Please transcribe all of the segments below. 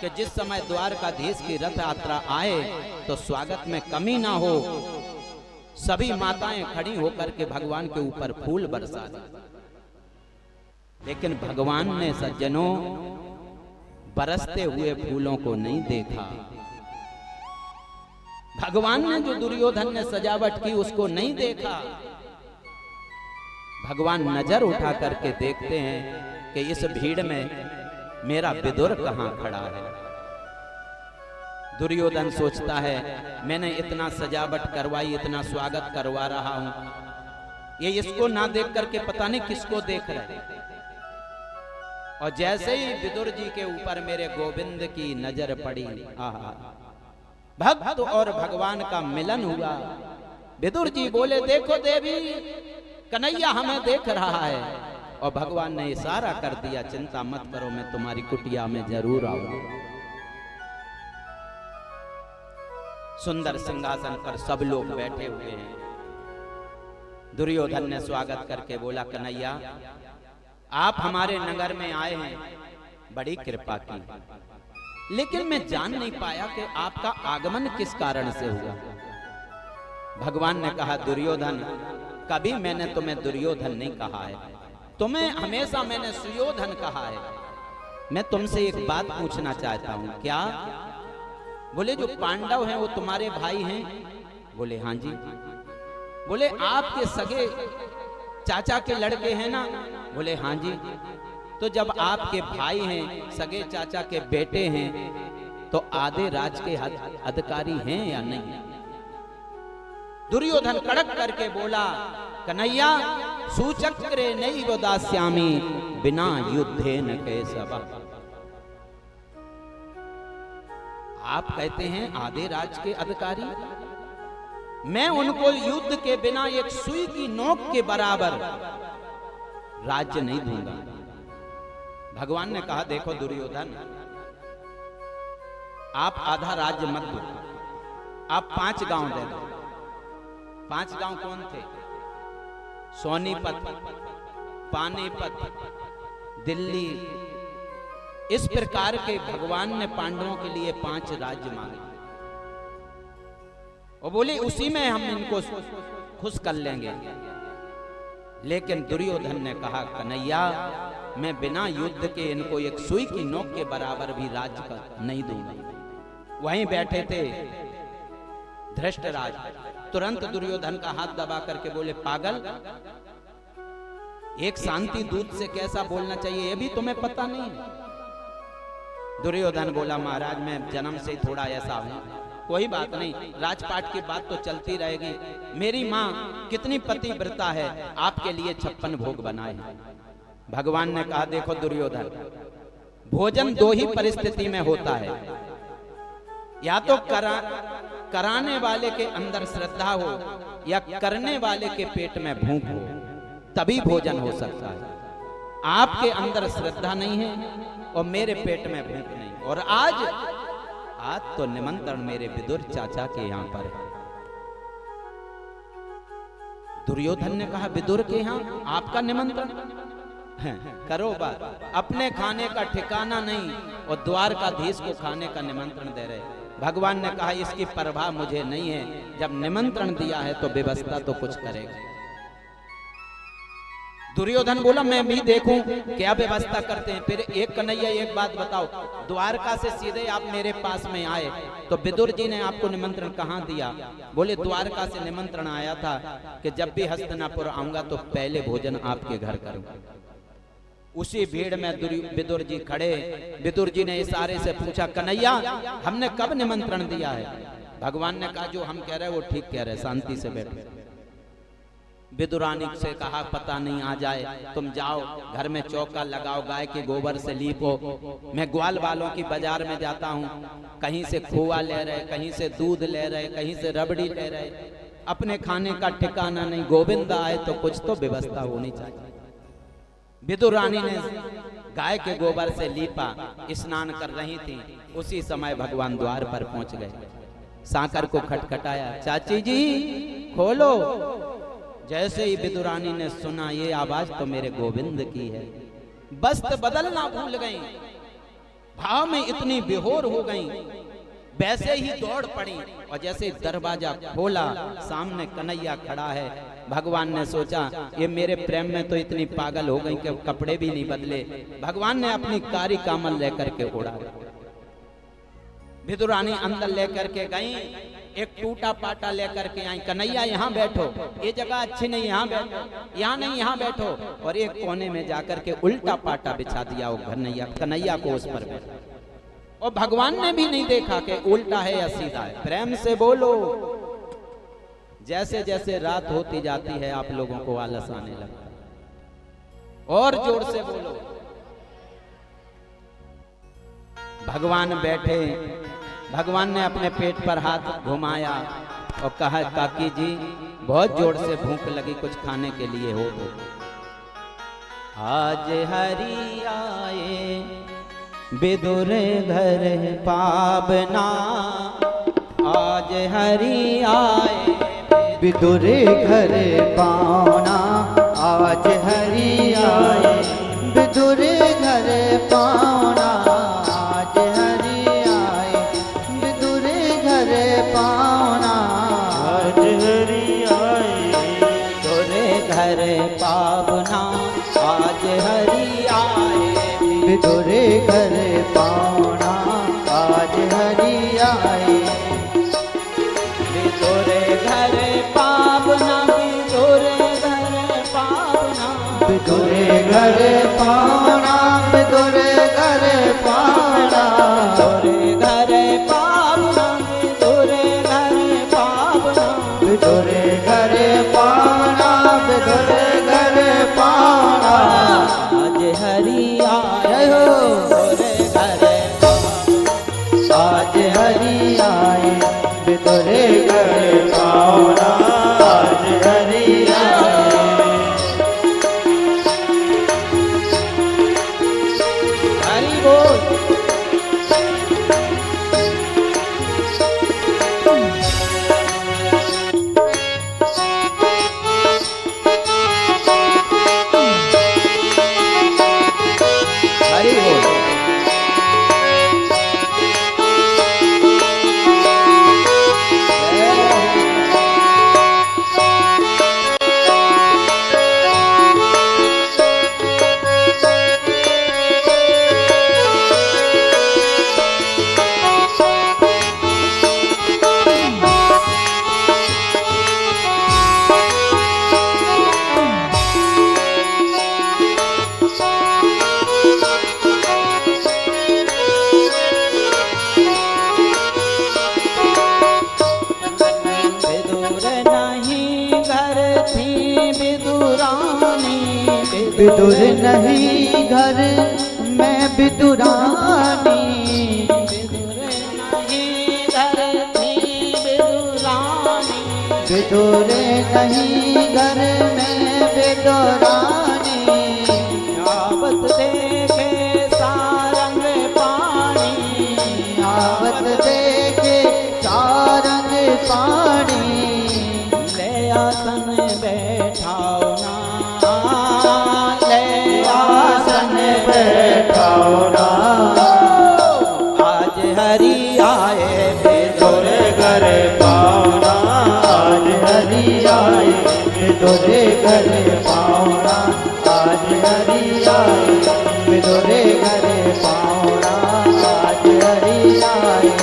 कि जिस समय द्वारकाधीश की रथ यात्रा आए तो स्वागत में कमी ना हो। सभी माताएं खड़ी होकर के भगवान के ऊपर फूल बरसा दी, लेकिन भगवान ने सज्जनों बरसते हुए फूलों को नहीं देखा। भगवान ने जो दुर्योधन ने सजावट की उसको नहीं देखा। भगवान नजर उठा करके देखते हैं कि इस भीड़ में मेरा विदुर कहां खड़ा है। दुर्योधन सोचता है मैंने इतना सजावट करवाई, इतना स्वागत करवा रहा हूं, ये इसको ना देख करके पता नहीं किसको देख रहे। और जैसे ही विदुर जी के ऊपर मेरे गोविंद की नजर पड़ी, आहा, भक्त और भगवान का मिलन हुआ। विदुर जी बोले देखो देवी, कन्हैया हमें देख रहा है। और भगवान ने इशारा कर दिया, चिंता मत करो, मैं तुम्हारी कुटिया में जरूर आऊंगा। सुंदर सिंहासन पर सब लोग बैठे हुए हैं। दुर्योधन ने स्वागत करके बोला, कन्हैया आप हमारे नगर में आए हैं, बड़ी कृपा की, लेकिन मैं जान नहीं पाया कि आपका आगमन किस कारण से हुआ। भगवान ने कहा, दुर्योधन कभी मैंने तुम्हें दुर्योधन नहीं कहा है, तुम्हें हमेशा मैंने सुयोधन कहा है। मैं तुमसे एक बात पूछना चाहता हूं। क्या? बोले जो पांडव हैं वो तुम्हारे भाई हैं? बोले हाँ जी। बोले आपके सगे चाचा के लड़के हैं ना? बोले हाँ जी। तो जब आपके भाई हैं, सगे चाचा के बेटे हैं, तो आधे राज के अधिकारी हैं या नहीं? दुर्योधन कड़क करके बोला, कन्हैया सुचक्रे नैव दास्यामि बिना युद्धेन केशव। आप कहते हैं आधे राज के अधिकारी, मैं उनको युद्ध के बिना एक सुई की नोक के बराबर राज्य नहीं दूंगा। भगवान ने कहा, देखो दुर्योधन, आप आधा राज्य मत दो, आप 5 गांव दे दो। 5 गांव कौन थे? सोनीपत, पानीपत, दिल्ली। इस प्रकार के भगवान ने पांडवों के लिए 5 राज्य मांगे और बोले उसी में हम इनको खुश कर लेंगे। लेकिन दुर्योधन ने कहा, कन्हैया मैं बिना युद्ध के इनको एक सुई की नोक के बराबर भी राज्य का नहीं दूंगा। वहीं बैठे थे धृष्टराज, तुरंत दुर्योधन का हाथ दबा करके बोले, पागल, एक शांति दूत से कैसा बोलना चाहिए ये भी तुम्हें पता नहीं है? दुर्योधन बोला, महाराज मैं जन्म से थोड़ा ऐसा हूं, कोई बात नहीं, राजपाट की बात तो चलती रहेगी। मेरी माँ कितनी पतिव्रता है, आपके लिए 56 भोग बनाए। भगवान ने कहा, देखो दुर्योधन, भोजन 2 ही परिस्थिति में होता है, या तो कराने वाले के अंदर श्रद्धा हो या करने वाले के पेट में भूख हो, तभी भोजन हो सकता है। आपके अंदर श्रद्धा नहीं है और मेरे पेट में भूख नहीं। और आज तो निमंत्रण मेरे विदुर चाचा के यहाँ पर है। दुर्योधन ने कहा, विदुर के यहाँ आपका निमंत्रण? करो बात, अपने खाने का ठिकाना नहीं और द्वारकाधीश को खाने का निमंत्रण दे रहे। भगवान ने कहा, इसकी परवाह मुझे नहीं है, जब निमंत्रण दिया है तो व्यवस्था तो कुछ करेगा। दुर्योधन बोला, मैं भी देखूं क्या व्यवस्था करते हैं। फिर एक कन्हैया एक बात बताओ, द्वारका से सीधे आप मेरे पास में आए तो विदुर जी ने आपको निमंत्रण कहाँ दिया? बोले द्वारका से निमंत्रण आया था कि जब भी हस्तिनापुर आऊंगा तो पहले भोजन आपके घर करूंगा। उसी भीड़ में विदुर जी खड़े। विदुर जी ने इशारे से पूछा, कन्हैया हमने कब निमंत्रण दिया है? भगवान ने कहा, जो हम कह रहे हैं वो ठीक कह रहे हैं, शांति से बैठो। विदुरानी से कहा, पता नहीं आ जाए, तुम जाओ घर में चौका लगाओ, गाय के गोबर से लीपो। मैं ग्वाल वालों की बाजार में जाता हूँ, कहीं से खोआ ले रहे, कहीं से दूध ले रहे, कहीं से रबड़ी ले रहे, अपने खाने का ठिकाना नहीं। गोविंद आए तो कुछ तो व्यवस्था होनी चाहिए। विदुरानी ने गाय के गोबर से लीपा, स्नान कर रही थी। उसी समय भगवान द्वार पर पहुंच गए। साकर को खटखटाया, चाची जी खोलो। जैसे ही विदुरानी ने सुना ये आवाज तो मेरे गोविंद की है, वस्त्र बदलना भूल गई। भाव में इतनी बेहोर हो गई, वैसे ही दौड़ पड़ी और जैसे दरवाजा खोला सामने कन्हैया खड़ा है। भगवान ने सोचा ये मेरे प्रेम में तो इतनी पागल हो गई कि कपड़े भी नहीं बदले। भगवान ने अपनी कारी कामल लेकर के उड़ा। विदुरानी अंदर लेकर के गई, एक टूटा पाटा लेकर के आई, कन्हैया यहाँ बैठो, ये जगह अच्छी नहीं, यहाँ बैठो, यहाँ नहीं यहाँ बैठो। और एक कोने में जाकर के उल्टा पाटा बिछा दिया वो कन्हैया को उस पर बैठा। और भगवान ने भी नहीं देखा कि उल्टा है या सीधा है। प्रेम से बोलो। जैसे जैसे रात होती जाती है आप लोगों को आलस आने लगता है। और जोर से बोलो। भगवान बैठे, भगवान ने अपने पेट पर हाथ घुमाया और कहा काकी जी बहुत जोर से भूख लगी, कुछ खाने के लिए हो तो। आज हरि आए विदुर घर पावना, आज हरि आए विदुर घर पावना, आज हरि आए विदुर घर पावना, आज हरि आए विदुर घर पावना, आज हरि आए विदुर घर पावना, आज हरि आए विदुर घर पावना, आज हरि आए विदुर घर पावना, विदुर घर पावना, विदुर घर पावना, विदुर घर पावना, विदुर घर पावना, विदुर घर पावना, विदुर घर पावना, विदुर घर पावना, आज हरि आए विदुर घर पावना, आज हरि आए विदुर घर पावना, आज हरि आए। हरि बोल। हरि बोल। विदुर नहीं घर में विदुरानी, विदुर नहीं घर थी विदुरानी, विदुर नहीं घर में विदुरानी, आवत देखे सारंग पानी, आवत देखे सारंग पानी, ले आसन बैठाओ ना, आसन बैठाओ ना, आज हरि आए विदुर घर पावना, आज हरि आए विदुर घर पावना, आज हरि आए विदुर घर पावना, आज हरि आए।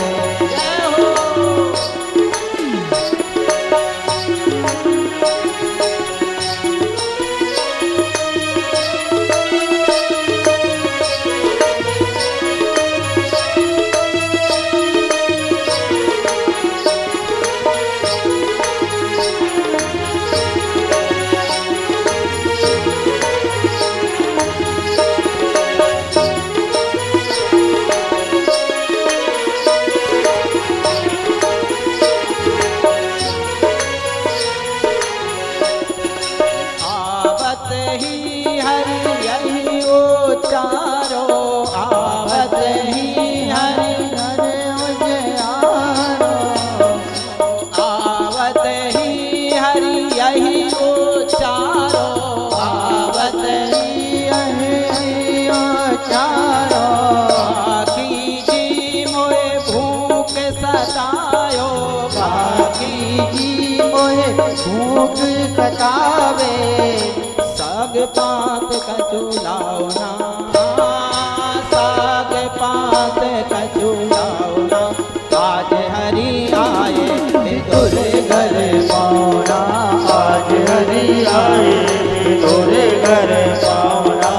भूख सतायो काकी जी मोहे भूख सतावे, साग पात कचुलावना, साग पात कचुलावना, आज हरि आए विदुर घर पावना, आज हरि आए विदुर घर पावना,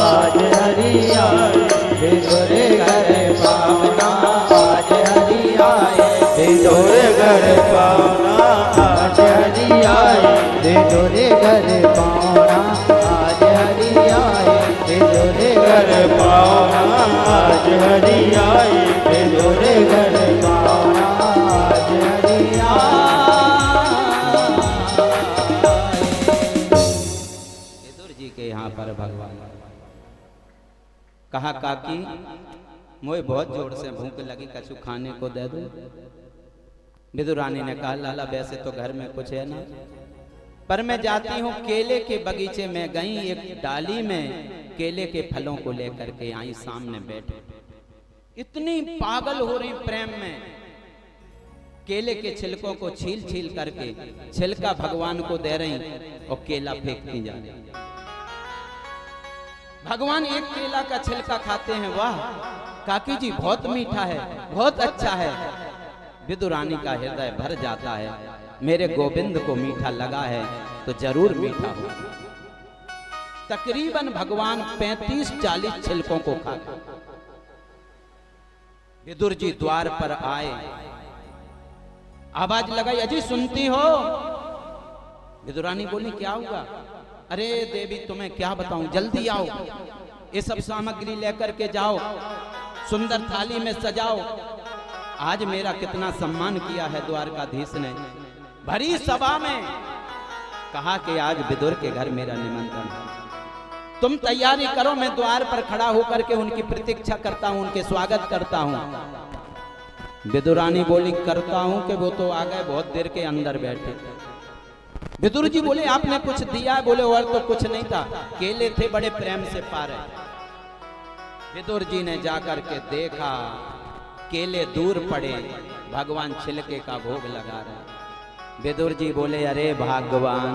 आज हरि आए विदुर घर पावना, आज हरि आए विदुर घर पावना, आज हरि आए विदुर घर पावना, आज हरि आए विदुर घर पावना, आज हरि आए विदुर घर पावना, आज हरि विदुर जी के यहाँ पर भगवान कहा, काकी मोए बहुत जोर से भूख लगी, कछु खाने को दे दो। विदुर रानी ने कहा, लाला वैसे तो घर में कुछ है ना, पर मैं जाती हूँ केले के बगीचे में गई, एक डाली में केले के फलों को लेकर के आई, सामने बैठे इतनी पागल हो रही प्रेम में, केले के छिलकों को छील छील करके छिलका भगवान को दे रही और केला फेंकती जा रही। भगवान एक केला का छिलका खाते हैं, वाह काकी जी बहुत मीठा है, बहुत अच्छा है। विदुर रानी का हृदय भर जाता है, मेरे गोविंद को मीठा लगा है तो जरूर मीठा हो। तकरीबन भगवान 35-40 छिलकों को खाते। विदुर जी द्वार पर आए, आवाज लगाई, अजी सुनती हो? विदुर रानी बोली, क्या हुआ? अरे देवी तुम्हें क्या बताऊं, जल्दी आओ, ये सब सामग्री लेकर के जाओ, सुंदर थाली में सजाओ। आज मेरा कितना सम्मान किया है द्वारकाधीश ने, भरी सभा में कहा कि आज विदुर के घर मेरा निमंत्रण है, तुम तैयारी करो, मैं द्वार पर खड़ा होकर के उनकी प्रतीक्षा करता हूं, उनके स्वागत करता हूं। विदुर रानी बोली, करता हूं कि वो तो आ गए, बहुत देर के अंदर बैठे। विदुर जी बोले, आपने कुछ दिया? बोले और तो कुछ नहीं था, केले थे, बड़े प्रेम से पा रहे। विदुर जी ने जाकर के देखा, केले दूर पड़े, भगवान छिलके का भोग लगा रहे। विदुर जी बोले, अरे भगवान,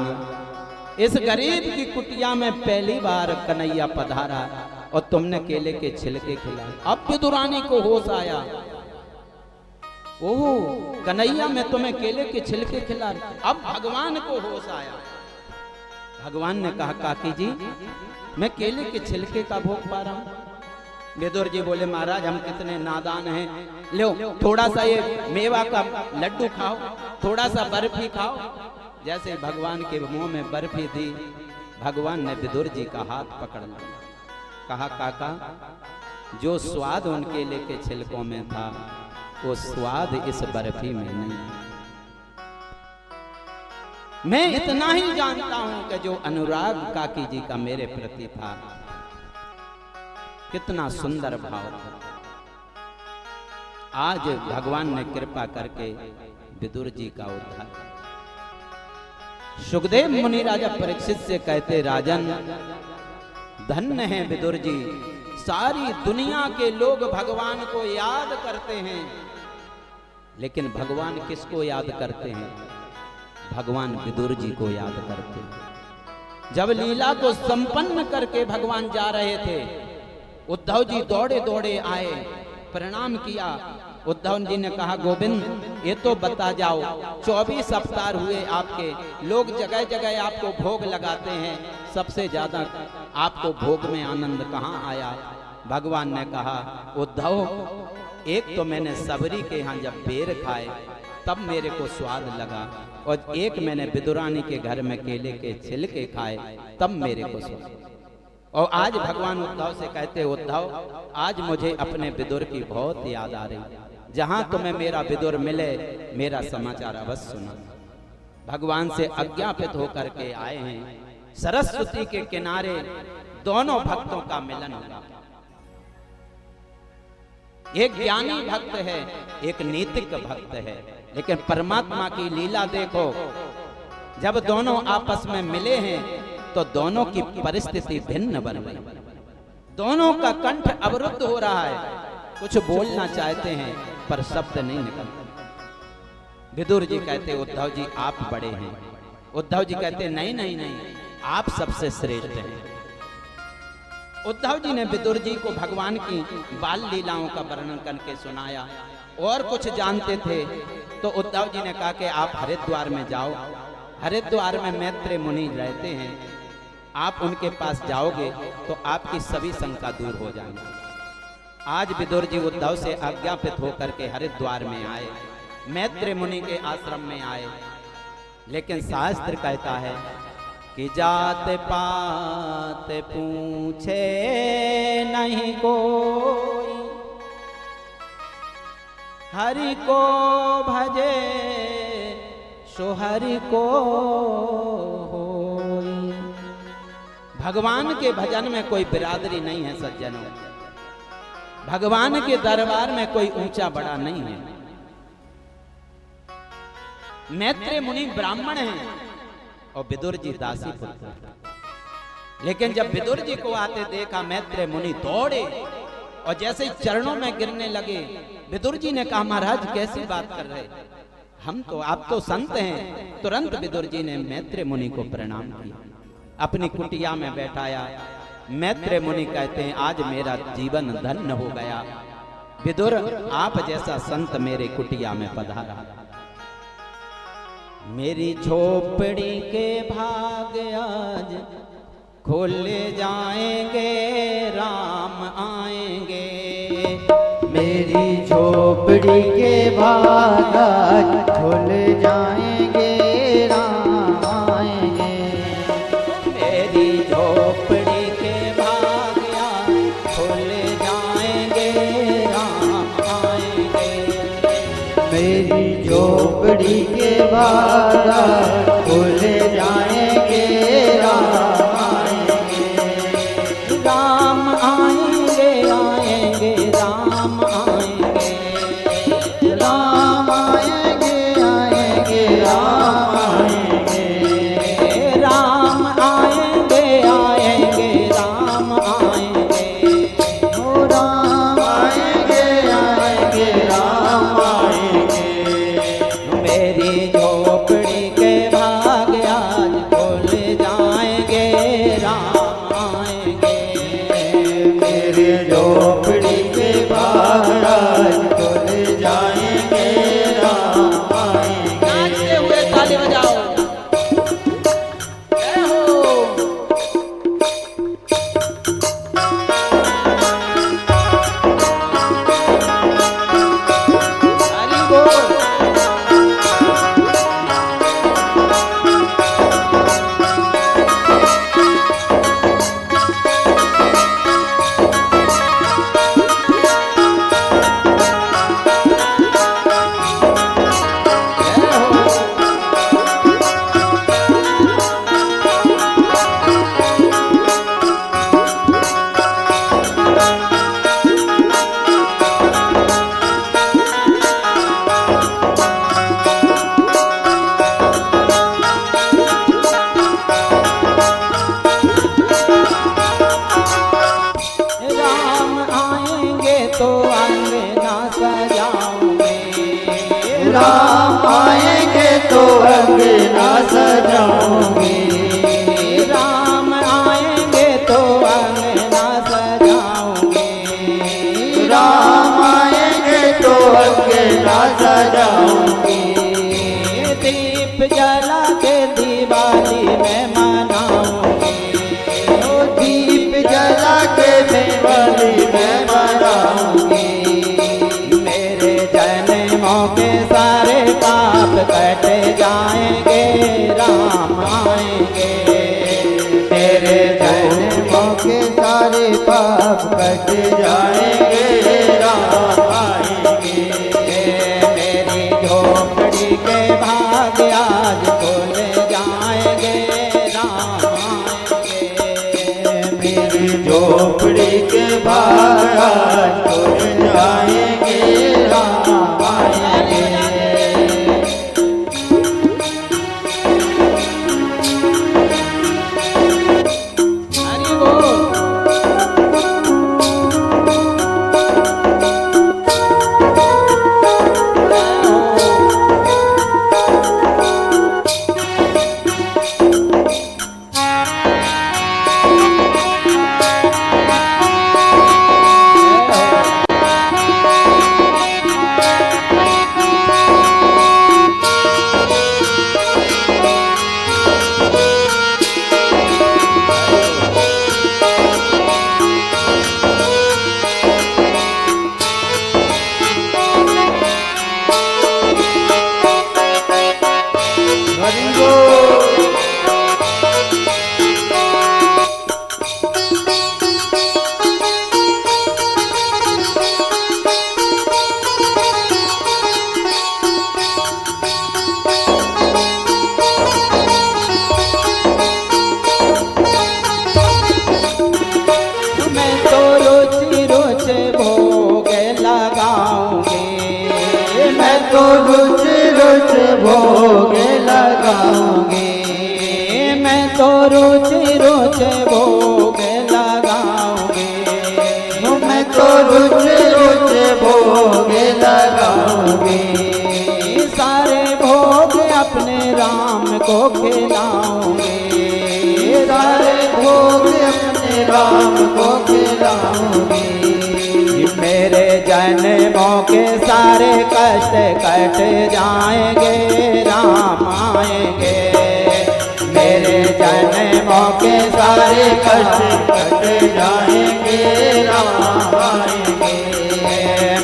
इस गरीब की कुटिया में पहली बार कन्हैया पधारा और तुमने केले के छिलके खिलाए। अब विदुर रानी को होश आया, ओह कन्हैया मैं तुम्हें केले के छिलके खिला रही। अब भगवान को होश आया, भगवान ने कहा, काकी जी मैं केले के छिलके का भोग पा रहा हूं। विदुर जी बोले, महाराज हम कितने नादान हैं, लो थोड़ा सा ये मेवा का लड्डू खाओ, थोड़ा सा बर्फी खाओ। जैसे भगवान के मुंह में बर्फी दी, भगवान ने विदुर जी का हाथ पकड़ लिया, कहा, काका जो स्वाद उन केले के छिलकों में था वो स्वाद इस बर्फी में नहीं। मैं इतना ही जानता हूं कि जो अनुराग काकी जी का मेरे प्रति था, कितना सुंदर भाव था। आज भगवान ने कृपा करके विदुर जी का उद्धार। सुखदेव मुनि राजा परीक्षित से कहते, राजन धन्य है विदुर जी, सारी दुनिया के लोग भगवान को याद करते हैं, लेकिन भगवान किसको याद करते हैं? भगवान विदुर जी को याद करते हैं। जब लीला को संपन्न करके भगवान जा रहे थे, उद्धव जी दौड़े दौड़े आए, प्रणाम किया। उद्धव जी ने कहा, गोविंद ये तो बता जाओ, 24 अवतार हुए आपके, लोग जगह जगह आपको भोग लगाते हैं, सबसे ज्यादा आपको भोग में आनंद कहाँ आया? भगवान ने कहा, उद्धव एक तो मैंने सबरी के यहाँ जब बेर खाए तब मेरे को स्वाद लगा, और एक मैंने विदुर रानी के घर में केले के छिलके खाए तब मेरे को स्वाद। और आज भगवान उद्धव से कहते, उद्धव आज मुझे अपने विदुर की बहुत याद आ रही, जहां तुम्हें मेरा विदुर मिले मेरा समाचार अवश्य सुना। भगवान से अज्ञापित होकर के आए हैं, सरस्वती के किनारे दोनों भक्तों का मिलन होगा। एक ज्ञानी भक्त है, एक नीतिक भक्त है, लेकिन परमात्मा की लीला देखो, जब दोनों आपस में मिले हैं तो दोनों की परिस्थिति भिन्न बन गई। दोनों का कंठ अवरुद्ध हो रहा है, कुछ बोलना चाहते हैं पर शब्द नहीं निकलता। विदुर जी कहते उद्धव जी आप बड़े हैं। उद्धव जी कहते नहीं नहीं नहीं, आप सबसे श्रेष्ठ हैं। उद्धव जी ने विदुर जी को भगवान की बाल लीलाओं का वर्णन करके सुनाया। और कुछ जानते थे तो उद्धव जी ने कहा कि आप हरिद्वार में जाओ, हरिद्वार में मैत्रेय मुनि रहते हैं, आप उनके पास जाओगे तो आपकी सभी शंका दूर हो जाएगी। आज विदुर जी उद्धव से आज्ञापित होकर के हरिद्वार में आए, मैत्रेय मुनि के आश्रम में आए। लेकिन शास्त्र कहता है कि जात पात पूछे नहीं कोई, हरि को भजे सो हरि को होई। भगवान के भजन में कोई बिरादरी नहीं है सज्जनों, भगवान के दरबार में कोई ऊंचा बड़ा नहीं है। मैत्रेय मुनि ब्राह्मण हैं और विदुर जी दासी पुत्र। लेकिन जब विदुर जी को आते देखा मैत्रेय मुनि दौड़े और जैसे ही चरणों में गिरने लगे। विदुर जी ने कहा महाराज कैसी बात कर रहे, हम तो आप तो संत हैं। तुरंत विदुर जी ने मैत्रेय मुनि को प्रणाम किया, अपनी कुटिया में बैठाया। मैत्रेय मुनि कहते हैं आज मेरा जीवन धन्य हो गया, विदुर आप जैसा संत मेरे कुटिया में पधारा। मेरी झोपड़ी के भाग आज खोल जाएंगे, राम आएंगे। मेरी झोपड़ी के भाग आज खुल जाएंगे, राम आएंगे। मेरी झोपड़ी के भाग आज खुल जाएंगे, राम आएंगे। मेरी झोपड़ी के भाग आज खुल जाएंगे, राम आएंगे। राम आएंगे आएंगे राम आएंगे। राम आएंगे आएंगे राम आएंगे। राम आएंगे आएंगे राम आएंगे। ओ राम आएंगे आएंगे राम आएंगे। मेरी झोपड़ी के भाग आज खुल जाएंगे, राम आएंगे। मेरे झोपड़ी के भाग आज खुल जाएंगे, राम आएंगे। नाचते हुए ताली बजाओ, जय हो। हरि बोल। राम आएंगे तो अंगना सजाओगे। राम आएंगे तो अंगना सजाओगे। राम आएंगे तो अंगना सजाओगे। राम आएंगे तो अंगना सजाओगे। दीप जला के दिवाली में मनाओगे। ओ दीप जला के दिवाली में मनाओगे। मेरे जन्मों के सारे पाप कट जाएंगे, राम आएंगे। तेरे जन्मों के सारे पाप कट जाएंगे, राम आएंगे। मेरी झोपड़ी के भाग आज खुल जाएंगे, राम आएंगे। मेरी झोपड़ी के भाग आज खुल जाएंगे, राम आएंगे। हरि बोल। मैं तो रुच रुच भोग लगाऊंगी, मैं तो रुच रुच भोग लगाऊंगी, मैं तो रुच रुच भोग लगाऊंगी, सारे भोग अपने राम को खिलाऊंगी, सारे भोग अपने राम को खिलाऊंगी, मेरे जन्मों के सारे कष्ट कट जाएंगे, राम आएंगे, मेरे जन्मों के सारे कष्ट कट जाएंगे, राम आएंगे,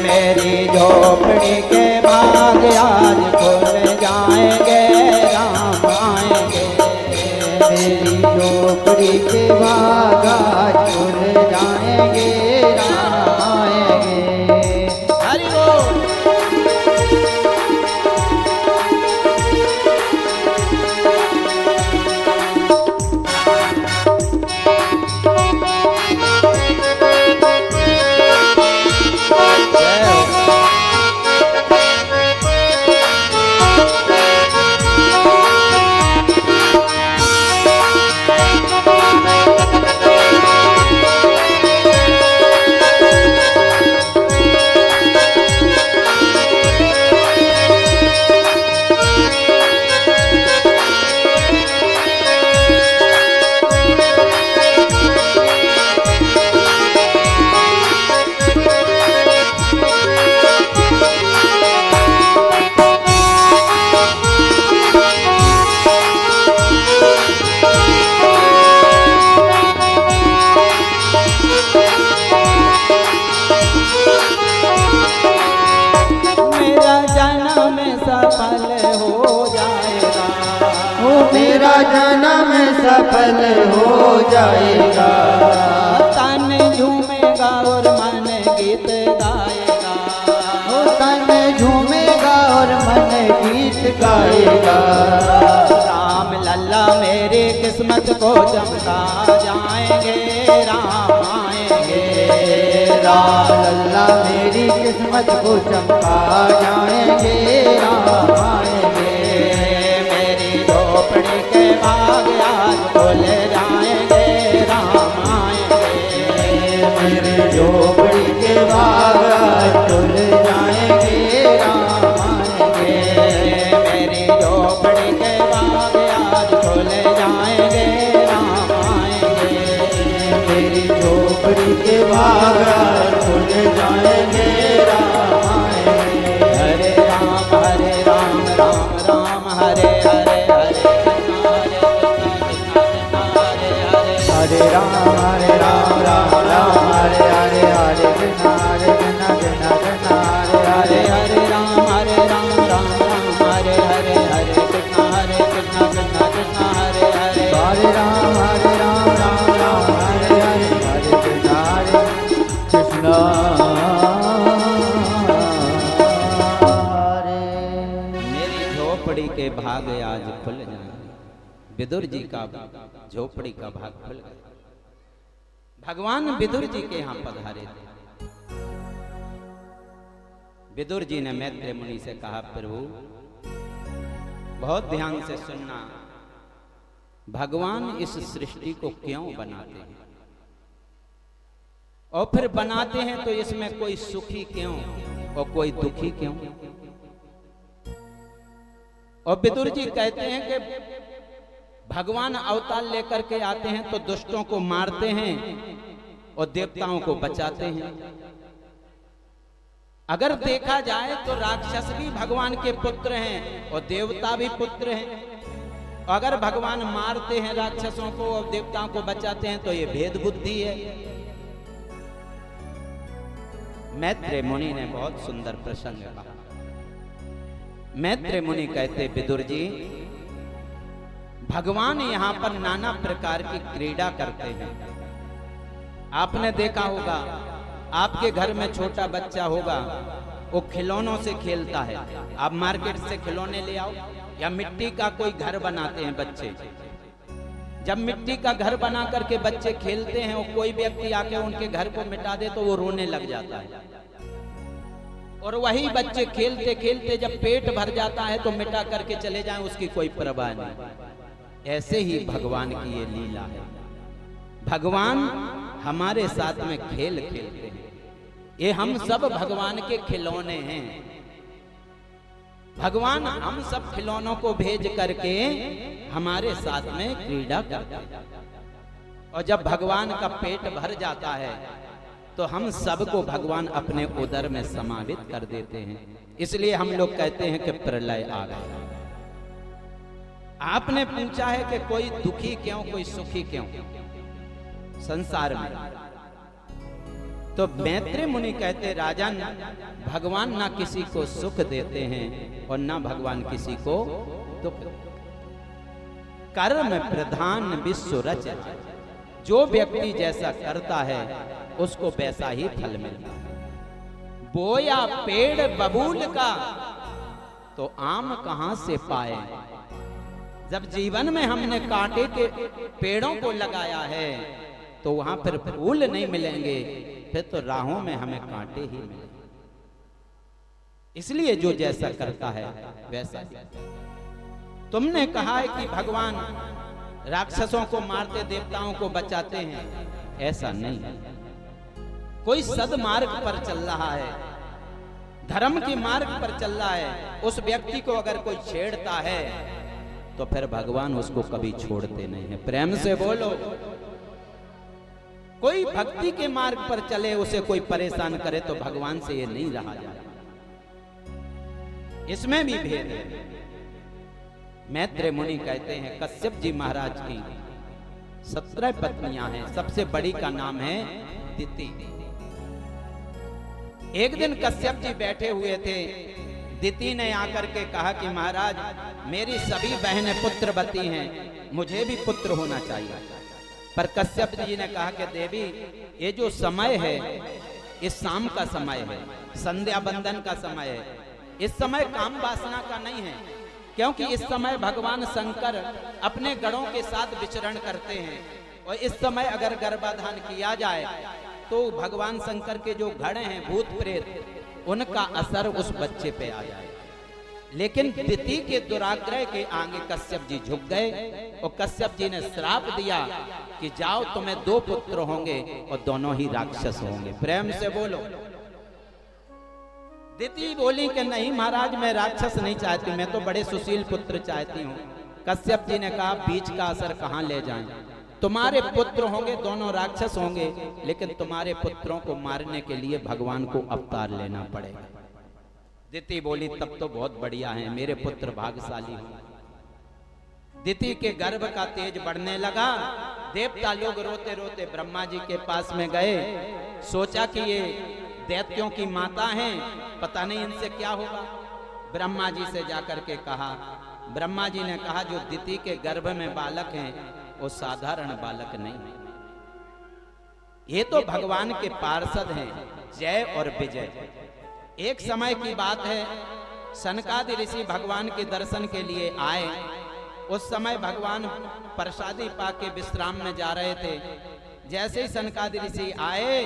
मेरी झोपड़ी के भाग आज खुल जाएंगे, राम आएंगे, मेरी झोपड़ी के भाग आज खुल जाएंगे, राम आएंगे। हरि बोल। मेरा जन्म सफल हो जाएगा, तन झूमेगा और मन गीत गाएगा, तन झूमेगा और मन गीत गाएगा, राम लल्ला मेरी किस्मत को चमका जाएंगे, राम आएंगे, राम लल्ला मेरी किस्मत को चमका जाएंगे, राम आएंगे, झोपड़ी के भाग आज खुल जाएंगे, राम आएंगे, मेरे झोपड़ी के भाग आज खुल जाएंगे, राम आएंगे, मेरी झोपड़ी के भाग आज खुल जाएंगे, राम आएंगे, मेरी झोपड़ी के भाग आज खुल जाएंगे, राम आएंगे, हरे राम राम राम हरे हरे हरे राम राम राम हरे हरे, हरे कृष्णा कृष्णा कृष्णा हरे हरे राम राम राम हरे हरे, हरे कृष्णा कृष्णा कृष्णा हरे हरे, हरे राम राम राम हरे हरे, हरे कृष्णा कृष्णा हरे। मेरी झोपड़ी के भाग आज खुल जाएंगे। विदुर जी का झोपड़ी का भाग खुल गया। भगवान विदुर जी के यहाँ पधारे थे। विदुर जी ने मैत्रेय मुनि से कहा, प्रभु बहुत ध्यान से सुनना, भगवान इस सृष्टि को क्यों बनाते हैं, और फिर बनाते हैं तो इसमें कोई सुखी क्यों और कोई दुखी क्यों। और विदुर जी कहते हैं कि भगवान अवतार लेकर के आते हैं तो दुष्टों को मारते हैं और देवताओं को बचाते हैं। अगर देखा जाए तो राक्षस भी भगवान के पुत्र हैं और देवता भी पुत्र हैं। अगर भगवान मारते हैं राक्षसों को और देवताओं को बचाते हैं तो ये भेद बुद्धि है। मैत्रेय मुनि ने बहुत सुंदर प्रसंग कहा। मैत्रेय मुनि कहते, विदुर जी भगवान यहाँ पर नाना प्रकार की क्रीड़ा करते हैं। आपने देखा होगा, आपके घर में छोटा बच्चा होगा, वो खिलौनों से खेलता है। आप मार्केट से खिलौने ले आओ या मिट्टी का कोई घर बनाते हैं बच्चे। जब मिट्टी का घर बना करके बच्चे खेलते हैं और कोई व्यक्ति आके उनके घर को मिटा दे तो वो रोने लग जाता है। और वही बच्चे खेलते खेलते जब पेट भर जाता है तो मिटा करके चले जाएं, उसकी कोई परवाह नहीं। ऐसे ही भगवान की ये लीला है। भगवान हमारे साथ में खेल खेलते हैं। ये हम सब भगवान के खिलौने हैं। भगवान हम सब खिलौनों को भेज करके हमारे साथ में क्रीड़ा करते हैं। और जब भगवान का पेट भर जाता है तो हम सबको भगवान अपने उदर में समावित कर देते हैं। इसलिए हम लोग कहते हैं कि प्रलय आ गया। आपने पूछा है कि कोई दुखी क्यों, कोई सुखी क्यों संसार में, तो मैत्रेय मुनि कहते राजन, भगवान ना किसी को सुख देते हैं और ना भगवान किसी को दुख। कर्म प्रधान विश्व रच, जो व्यक्ति जैसा करता है उसको वैसा ही फल मिलता है। बोया पेड़ बबूल का तो आम कहां से पाए। जब जीवन में हमने कांटे के पेड़ों को लगाया है तो वहां पर फूल नहीं मिलेंगे, फिर तो राहों में हमें कांटे ही मिलेंगे। इसलिए जो जैसा करता है वैसा ही। तुमने कहा है कि भगवान राक्षसों को मारते देवताओं को बचाते हैं, ऐसा नहीं है। कोई सदमार्ग पर चल रहा है, धर्म के मार्ग पर चल रहा है, उस व्यक्ति को अगर कोई छेड़ता है तो फिर भगवान उसको कभी छोड़ते नहीं है। प्रेम से बोलो। कोई भक्ति के मार्ग पर चले, उसे कोई परेशान करे तो भगवान से ये नहीं रहा जाए। इसमें भी भेद है। मैत्रेय मुनि कहते हैं कश्यप जी महाराज की 17 पत्नियां हैं, सबसे बड़ी का नाम है दिति। एक दिन कश्यप जी बैठे हुए थे, दिति ने आकर के कहा कि महाराज मेरी सभी बहनें पुत्रवती हैं, मुझे भी पुत्र होना चाहिए। पर कश्यप जी ने कहा कि देवी ये जो समय है, इस शाम का समय है, संध्या बंदन का समय है, इस समय काम वासना का नहीं है, क्योंकि इस समय भगवान शंकर अपने गणों के साथ विचरण करते हैं। और इस समय अगर गर्भाधान किया जाए तो भगवान शंकर के जो घड़े हैं भूत प्रेत, उनका असर उस बच्चे पे आ जाए। लेकिन दिति के दुराग्रह के आगे कश्यप जी झुक गए और कश्यप जी ने श्राप दिया कि जाओ तुम्हें 2 पुत्र होंगे और दोनों ही राक्षस होंगे। प्रेम से बोलो। दिति बोली कि नहीं महाराज मैं राक्षस नहीं चाहती, मैं तो बड़े सुशील पुत्र चाहती हूँ। कश्यप जी ने कहा बीच का असर कहाँ ले जाएं, तुम्हारे पुत्र होंगे, दोनों राक्षस होंगे, लेकिन तुम्हारे पुत्रों को मारने के लिए भगवान को अवतार लेना पड़ेगा। दिति बोली तब तो बहुत बढ़िया है, मेरे पुत्र भाग्यशाली हों। दिति के गर्भ का तेज बढ़ने लगा। देवता लोग रोते रोते ब्रह्मा जी के पास में गए, सोचा कि ये दैत्यों की माता हैं, पता नहीं इनसे क्या होगा। ब्रह्मा जी से जाकर के कहा, ब्रह्मा जी ने कहा जो दिति के गर्भ में बालक हैं वो साधारण बालक नहीं है, ये तो भगवान के पार्षद हैं, जय और विजय। एक समय की बात है, सनकादि ऋषि भगवान के दर्शन के लिए आए। उस समय भगवान प्रसादी पाके विश्राम में जा रहे थे। जैसे ही सनकादि ऋषि आए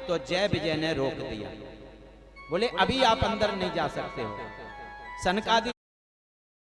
तो जय विजय ने रोक दिया, बोले अभी आप अंदर नहीं जा सकते हो। सनकादि